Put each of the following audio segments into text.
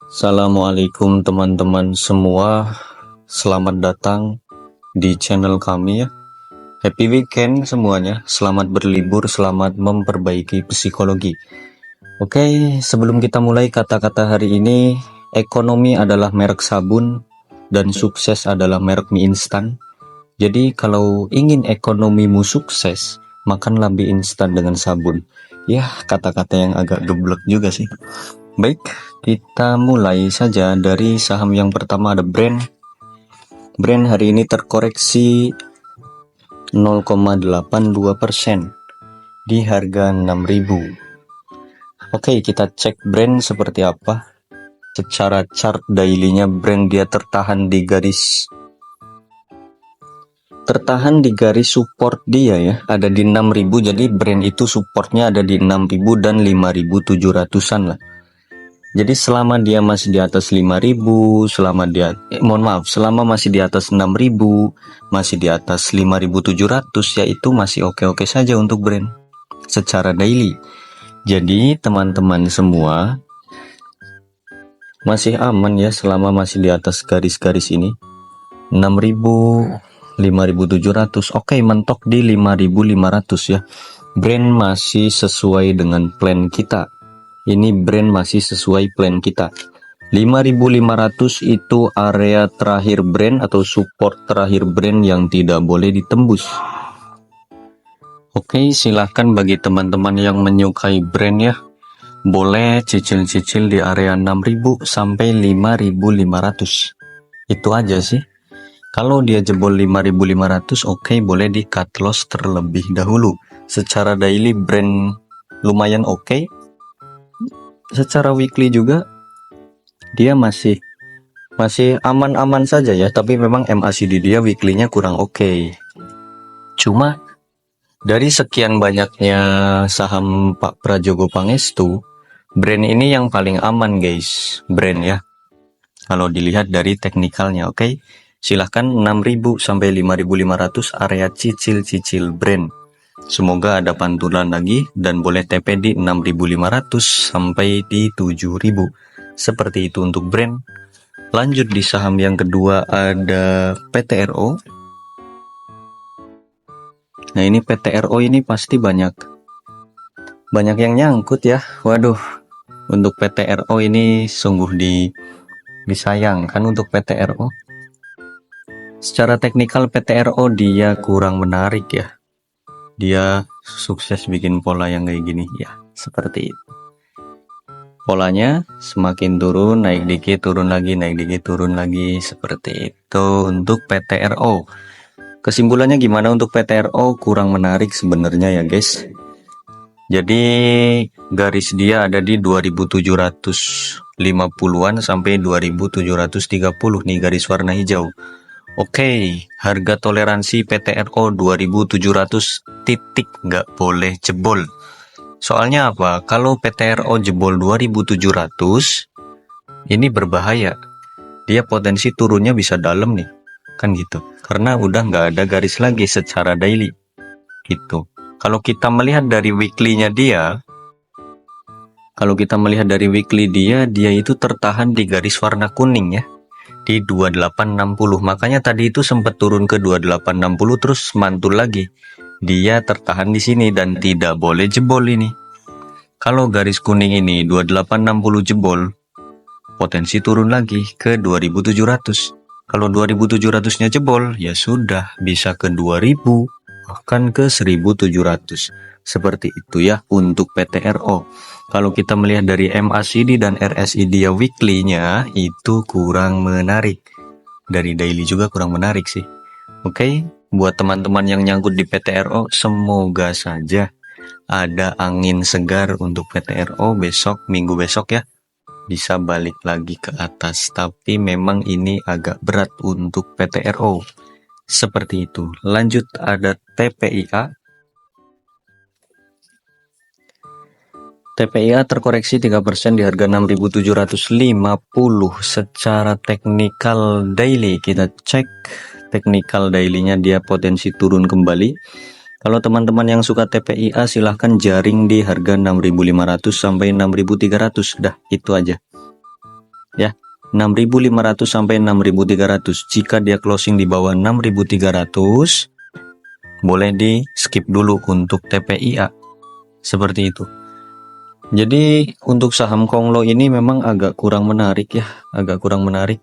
Assalamualaikum teman-teman semua, selamat datang di channel kami ya. Happy weekend semuanya, selamat berlibur, selamat memperbaiki psikologi. Oke, sebelum kita mulai kata-kata hari ini, ekonomi adalah merek sabun dan sukses adalah merek mie instan. Jadi kalau ingin ekonomimu sukses, makanlah mie instan dengan sabun. Ya, kata-kata yang agak geblek juga sih. Baik, kita mulai saja dari saham yang pertama, ada Brand. Brand hari ini terkoreksi 0,82% di harga 6.000. Oke, kita cek Brand seperti apa. Secara chart daily-nya Brand dia tertahan di garis support dia ya, ada di 6.000. Jadi Brand itu supportnya ada di 6.000 dan 5.700-an lah. Jadi selama dia masih di atas 5.000, selama masih di atas 6.000, masih di atas 5.700, yaitu masih oke-oke saja untuk Brand secara daily. Jadi teman-teman semua masih aman ya selama masih di atas garis-garis ini. 6.000, 5.700, oke, mentok di 5.500 ya. Brand masih sesuai dengan plan kita. Ini Brand masih sesuai plan kita. 5.500 itu area terakhir Brand atau support terakhir Brand yang tidak boleh ditembus. Oke, silahkan bagi teman-teman yang menyukai Brand ya, boleh cicil-cicil di area 6.000 sampai 5.500. Itu aja sih. Kalau dia jebol 5.500, oke, boleh di cut loss terlebih dahulu. Secara daily Brand lumayan oke. Secara weekly juga dia masih aman-aman saja ya, tapi memang MACD dia weekly-nya kurang oke. Cuma dari sekian banyaknya saham Pak Prajogo Pangestu, Brand ini yang paling aman guys, Brand ya. Kalau dilihat dari teknikalnya, oke. Silahkan 6.000 sampai 5.500 area cicil-cicil Brand. Semoga ada pantulan lagi dan boleh TP di 6.500 sampai di 7.000. Seperti itu untuk Brand. Lanjut di saham yang kedua ada PTRO. Nah, ini PTRO ini pasti banyak yang nyangkut ya. Waduh, untuk PTRO ini sungguh disayangkan untuk PTRO. Secara teknikal PTRO dia kurang menarik ya. Dia sukses bikin pola yang kayak gini ya, seperti itu. Polanya semakin turun, naik dikit, turun lagi, naik dikit, turun lagi, seperti itu untuk PTRO. Kesimpulannya gimana untuk PTRO? Kurang menarik sebenarnya ya guys. Jadi garis dia ada di 2.750-an sampai 2.730 nih, garis warna hijau. Oke, harga toleransi PTRO 2.700 titik, nggak boleh jebol. Soalnya apa? Kalau PTRO jebol 2.700, ini berbahaya. Dia potensi turunnya bisa dalam nih, kan gitu. Karena udah nggak ada garis lagi secara daily, gitu. Kalau kita melihat dari weekly-nya dia, dia itu tertahan di garis warna kuning ya, di 2860. Makanya tadi itu sempat turun ke 2860 terus mantul lagi. Dia tertahan di sini dan tidak boleh jebol ini. Kalau garis kuning ini 2860 jebol, potensi turun lagi ke 2700. Kalau 2700-nya jebol, ya sudah bisa ke 2000, bahkan ke 1700. Seperti itu ya untuk PTRO. Kalau kita melihat dari MACD dan RSI dia weekly-nya itu kurang menarik. Dari daily juga kurang menarik sih. Oke, buat teman-teman yang nyangkut di PTRO, semoga saja ada angin segar untuk PTRO minggu besok ya. Bisa balik lagi ke atas, tapi memang ini agak berat untuk PTRO. Seperti itu. Lanjut ada TPIA. TPIA terkoreksi 3% di harga 6.750. Secara teknikal daily, kita cek teknikal daily-nya dia potensi turun kembali. Kalau teman-teman yang suka TPIA silahkan jaring di harga 6.500 sampai 6.300. Dah, itu aja. ya. 6.500 sampai 6.300. Jika dia closing di bawah 6.300, boleh di skip dulu untuk TPIA. Seperti itu. Jadi untuk saham Konglo ini memang agak kurang menarik ya, agak kurang menarik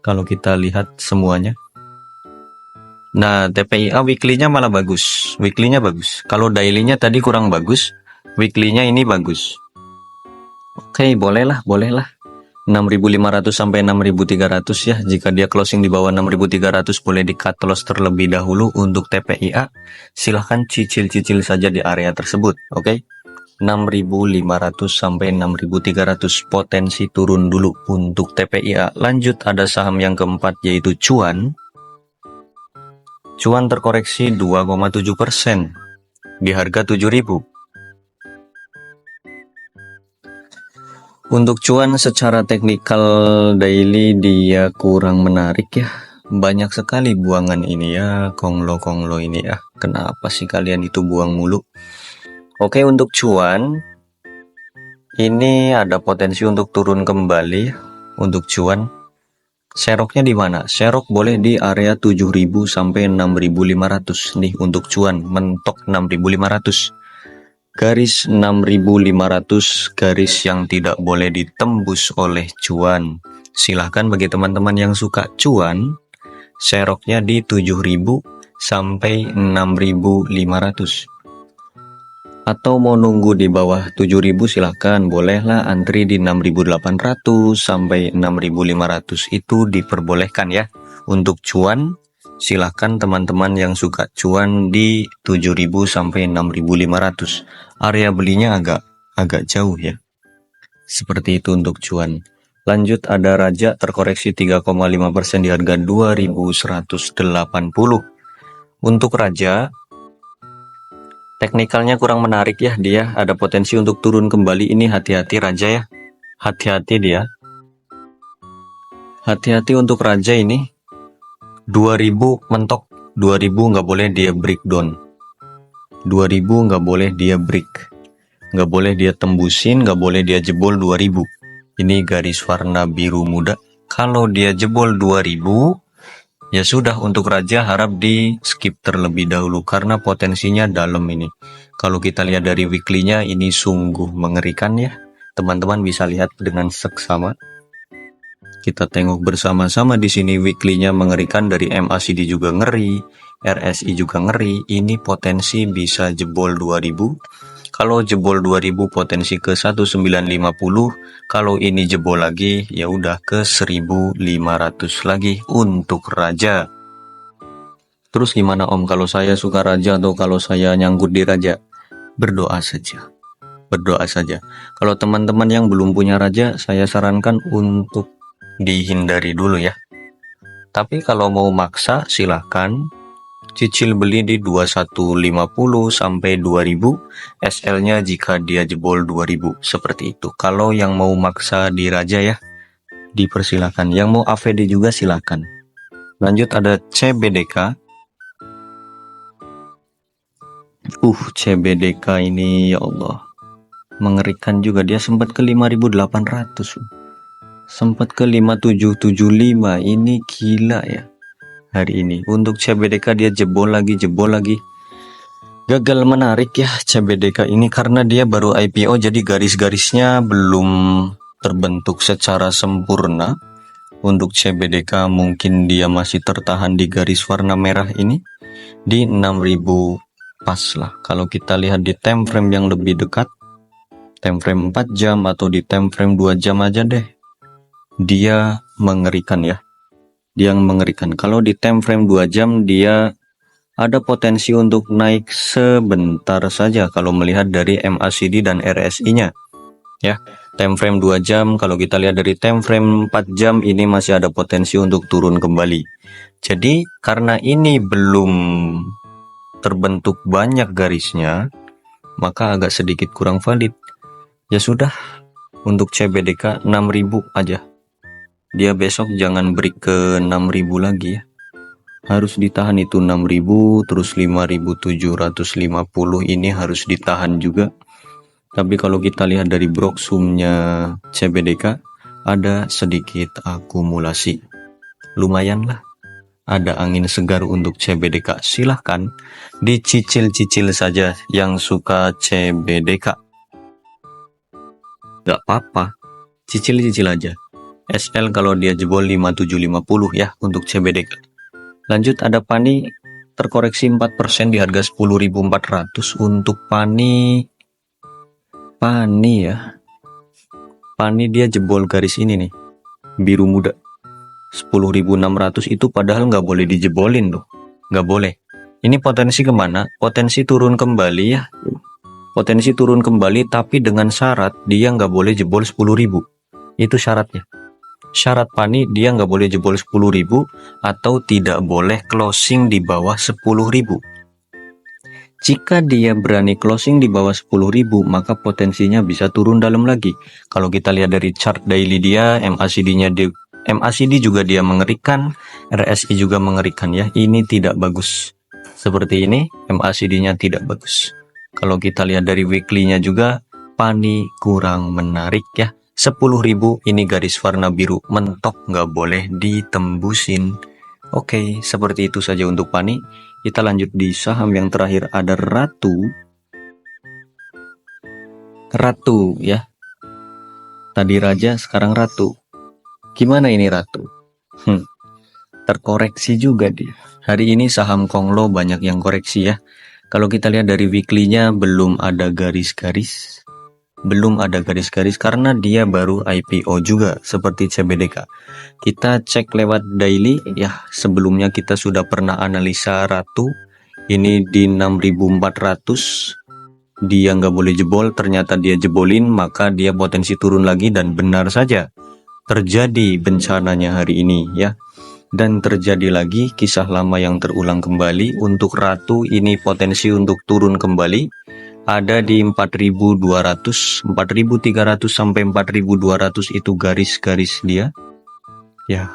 kalau kita lihat semuanya. Nah, TPIA weekly-nya malah bagus. Weekly-nya bagus. Kalau daily-nya tadi kurang bagus, weekly-nya ini bagus. Oke, bolehlah. 6.500 sampai 6.300 ya. Jika dia closing di bawah 6.300 boleh di cut loss terlebih dahulu untuk TPIA. Silahkan cicil-cicil saja di area tersebut, oke? 6.500 sampai 6.300 potensi turun dulu untuk TPIA. Lanjut ada saham yang keempat yaitu Cuan. Cuan terkoreksi 2,7% di harga 7.000. Untuk Cuan secara teknikal daily dia kurang menarik ya. Banyak sekali buangan ini ya, Konglo ini ya. Kenapa sih kalian itu buang mulu? Oke, untuk Cuan ini ada potensi untuk turun kembali. Untuk Cuan seroknya di mana? Serok boleh di area 7.000 sampai 6.500 nih untuk Cuan, mentok 6.500. Garis 6.500 garis yang tidak boleh ditembus oleh Cuan. Silahkan bagi teman-teman yang suka Cuan, seroknya di 7.000 sampai 6.500. Atau mau nunggu di bawah 7.000 silahkan, bolehlah antri di 6.800 sampai 6.500 itu diperbolehkan ya. Untuk Cuan silahkan teman-teman yang suka Cuan di 7.000 sampai 6.500. Area belinya agak jauh ya. Seperti itu untuk Cuan. Lanjut ada Raja terkoreksi 3,5% di harga 2.180. Untuk Raja teknikalnya kurang menarik ya, dia ada potensi untuk turun kembali. Ini hati-hati Raja ya. Hati-hati dia. Hati-hati untuk Raja ini. 2000 mentok. 2000 nggak boleh dia breakdown. 2000 nggak boleh dia break. Nggak boleh dia tembusin, nggak boleh dia jebol 2000. Ini garis warna biru muda. Kalau dia jebol 2000, ya sudah untuk Raja harap di skip terlebih dahulu karena potensinya dalam ini. Kalau kita lihat dari weekly-nya ini sungguh mengerikan ya. Teman-teman bisa lihat dengan seksama. Kita tengok bersama-sama di sini weekly-nya mengerikan, dari MACD juga ngeri, RSI juga ngeri. Ini potensi bisa jebol 2000. Kalau jebol 2000 potensi ke 1950. Kalau ini jebol lagi ya udah ke 1500 lagi untuk Raja. Terus gimana Om kalau saya suka Raja atau kalau saya nyangkut di Raja? Berdoa saja. Berdoa saja. Kalau teman-teman yang belum punya Raja, saya sarankan untuk dihindari dulu ya. Tapi kalau mau maksa silahkan cicil beli di 2150 sampai 2000, SL-nya jika dia jebol 2000, seperti itu. Kalau yang mau maksa di Raja ya, dipersilakan. Yang mau AVD juga silakan. Lanjut ada CBDK. CBDK ini ya Allah, mengerikan juga. Dia sempat ke 5.800. Sempat ke 5775. Ini gila ya. Hari ini untuk CBDK dia jebol lagi. Gagal menarik ya CBDK ini karena dia baru IPO, jadi garis-garisnya belum terbentuk secara sempurna. Untuk CBDK mungkin dia masih tertahan di garis warna merah ini di 6.000 pas lah. Kalau kita lihat di time frame yang lebih dekat, time frame 4 jam atau di time frame 2 jam aja deh, dia mengerikan ya. Dia mengerikan. Kalau di time frame 2 jam dia ada potensi untuk naik sebentar saja kalau melihat dari MACD dan RSI-nya. Ya, time frame 2 jam, kalau kita lihat dari time frame 4 jam ini masih ada potensi untuk turun kembali. Jadi karena ini belum terbentuk banyak garisnya, maka agak sedikit kurang valid. Ya sudah, untuk CBDK 6.000 aja. Dia besok jangan break ke 6.000 lagi ya. Harus ditahan itu 6.000, terus 5.750 ini harus ditahan juga. Tapi kalau kita lihat dari Broksumnya CBDK, ada sedikit akumulasi. Lumayanlah, ada angin segar untuk CBDK. Silahkan dicicil-cicil saja yang suka CBDK. Gak apa-apa, cicil-cicil aja. SL kalau dia jebol 5750 ya untuk CBDK. Lanjut ada Pani terkoreksi 4% di harga 10.400 untuk Pani ya. Pani dia jebol garis ini nih, biru muda. 10.600 itu padahal nggak boleh dijebolin loh, nggak boleh. Ini potensi kemana? Potensi turun kembali ya, potensi turun kembali, tapi dengan syarat dia nggak boleh jebol 10.000. Itu syaratnya. Syarat Pani dia nggak boleh jebol 10.000 atau tidak boleh closing di bawah 10.000. Jika dia berani closing di bawah 10.000, maka potensinya bisa turun dalam lagi. Kalau kita lihat dari chart daily dia, MACD juga dia mengerikan, RSI juga mengerikan ya. Ini tidak bagus. Seperti ini, MACD-nya tidak bagus. Kalau kita lihat dari weekly-nya juga, Pani kurang menarik ya. 10.000 ini garis warna biru, mentok, nggak boleh ditembusin. Oke, seperti itu saja untuk Pani. Kita lanjut di saham yang terakhir, ada Ratu ya. Tadi Raja, sekarang Ratu. Gimana ini Ratu? Terkoreksi juga dia. Hari ini saham Konglo banyak yang koreksi ya. Kalau kita lihat dari weekly-nya belum ada garis-garis. Karena dia baru IPO juga seperti CBDK. Kita cek lewat daily ya. Sebelumnya kita sudah pernah analisa Ratu. Ini di 6.400. Dia nggak boleh jebol, ternyata dia jebolin, maka dia potensi turun lagi, dan benar saja terjadi bencananya hari ini ya. Dan terjadi lagi kisah lama yang terulang kembali. Untuk Ratu ini potensi untuk turun kembali ada di 4.200, 4.300 sampai 4.200 itu garis-garis dia ya.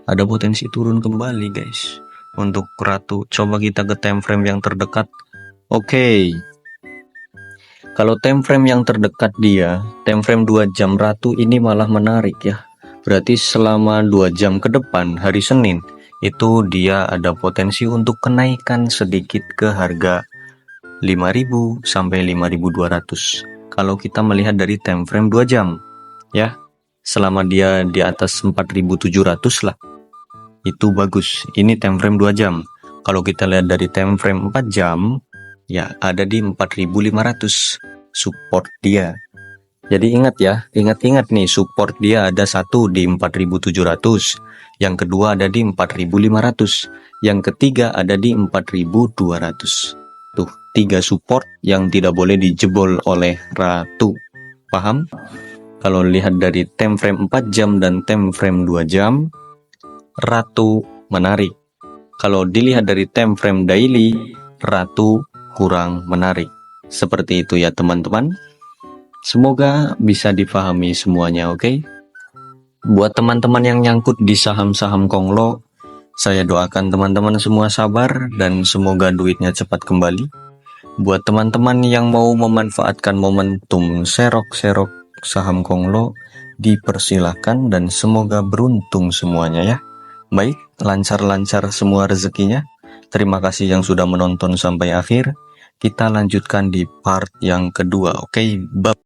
Ada potensi turun kembali guys untuk Ratu. Coba kita ke time frame yang terdekat. Oke. Kalau time frame yang terdekat dia, time frame 2 jam Ratu ini malah menarik ya. Berarti selama 2 jam ke depan, hari Senin, itu dia ada potensi untuk kenaikan sedikit ke harga 5.000 sampai 5.200. Kalau kita melihat dari time frame 2 jam ya, selama dia di atas 4.700 lah, itu bagus. Ini time frame 2 jam. Kalau kita lihat dari time frame 4 jam ya, ada di 4.500 support dia. Jadi ingat ya, ingat nih, support dia ada satu di 4.700, yang kedua ada di 4.500, yang ketiga ada di 4.200. Tuh, 3 support yang tidak boleh dijebol oleh Ratu. Paham? Kalau lihat dari time frame 4 jam dan time frame 2 jam, Ratu menarik. Kalau dilihat dari time frame daily, Ratu kurang menarik. Seperti itu ya teman-teman. Semoga bisa dipahami semuanya, oke? Buat teman-teman yang nyangkut di saham-saham Konglo, saya doakan teman-teman semua sabar dan semoga duitnya cepat kembali. Buat teman-teman yang mau memanfaatkan momentum serok-serok saham Konglo, dipersilahkan dan semoga beruntung semuanya ya. Baik, lancar-lancar semua rezekinya. Terima kasih yang sudah menonton sampai akhir. Kita lanjutkan di part yang kedua, oke? Bye.